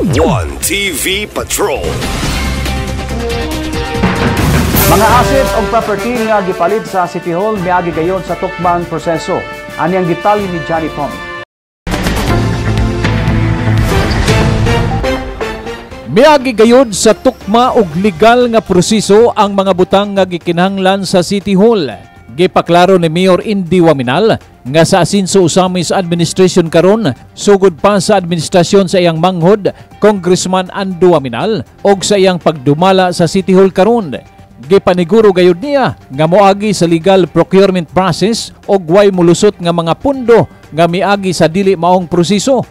One TV Patrol. Mga asset o property nga gipalit sa City Hall miagi gayon sa tukmang proseso. Ani ang detalye ni Johnny Tommy. Miagi gayod sa tukma og legal nga proseso ang mga butang nga gikinahanglan sa City Hall. Gipaklaro ni Mayor Indy Waminal nga sa asinso usami sa administration karon sugod pa sa administrasyon sa iyang manghod Congressman Ando Waminal og sa iyang pagdumala sa City Hall karon. Gipaniguro gayud niya nga moagi sa legal procurement process og way mulusot nga mga pundo nga miagi sa dili maong proseso.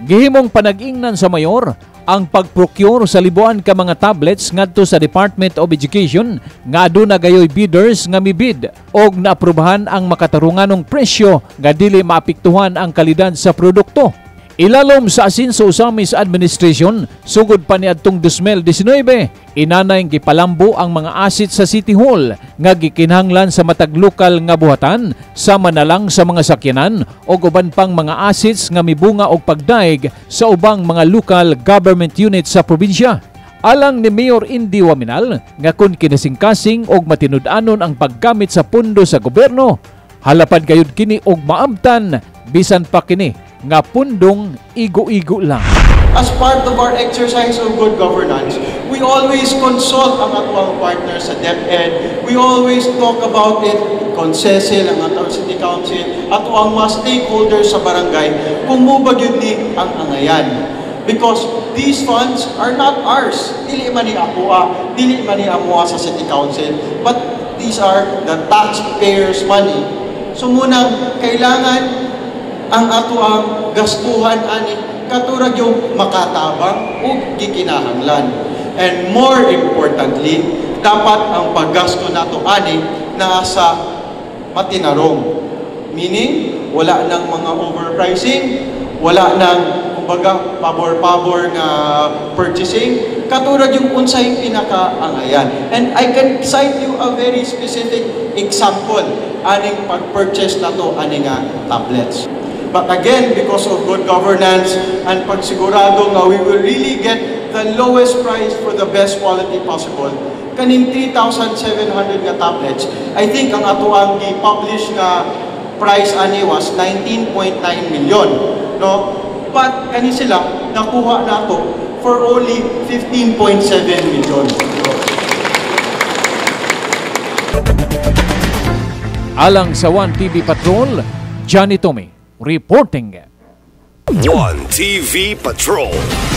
Gihimong panag-ingnan sa mayor ang pag-procure sa libuan ka mga tablets ngadto sa Department of Education nga aduna gayoy bidders nga mibid og naaprubahan ang makatarunganong presyo nga dili maapektuhan ang kalidad sa produkto. Ilalom sa asinso usami sa administration sugod pa niadtong 2019 inanay gipalambo ang mga asset sa City Hall nga gikinahanglan sa matag lokal nga buhatan sama na lang sa mga sakyanan o uban pang mga assets nga mibunga og pagdaig sa ubang mga local government units sa probinsya. Alang ni Mayor Indy Waminal nga kun kinasingkasing og matinud-anon ang paggamit sa pundo sa gobyerno, halapad gayud kini og maabtan bisan pa kini nga pundong igo-igo lang. As part of our exercise of good governance, we always consult ang atong partners sa DepEd. We always talk about it, Consesel, ang atong City Council, at ang mga stakeholders sa barangay, kung mubag yun ni ang angayan. Because these funds are not ours. Dili man ni APUA, dili man ni AMUA sa City Council, but these are the taxpayers' money. So munang kailangan ang ato ang gastuhan ani katurag yung makatabang ug gikinahanglan. And more importantly, dapat ang paggasto nato ani nasa matinarong. Meaning, wala nang mga overpricing, wala nang kumbaga pabor-pabor nga purchasing, katurag yung unsay pinakaangayan. And I can cite you a very specific example aning pag-purchase nato ani nga tablets. But again, because of good governance and pagsigurado nga we will really get the lowest price for the best quality possible, kaning 3,700 nga tablets, I think ang ato ang i-publish na price ani was 19.9 million. No? But kani sila, nakuha nato for only 15.7 million. Alang sa One TV Patrol, Johnny Tommy reporting. One TV Patrol.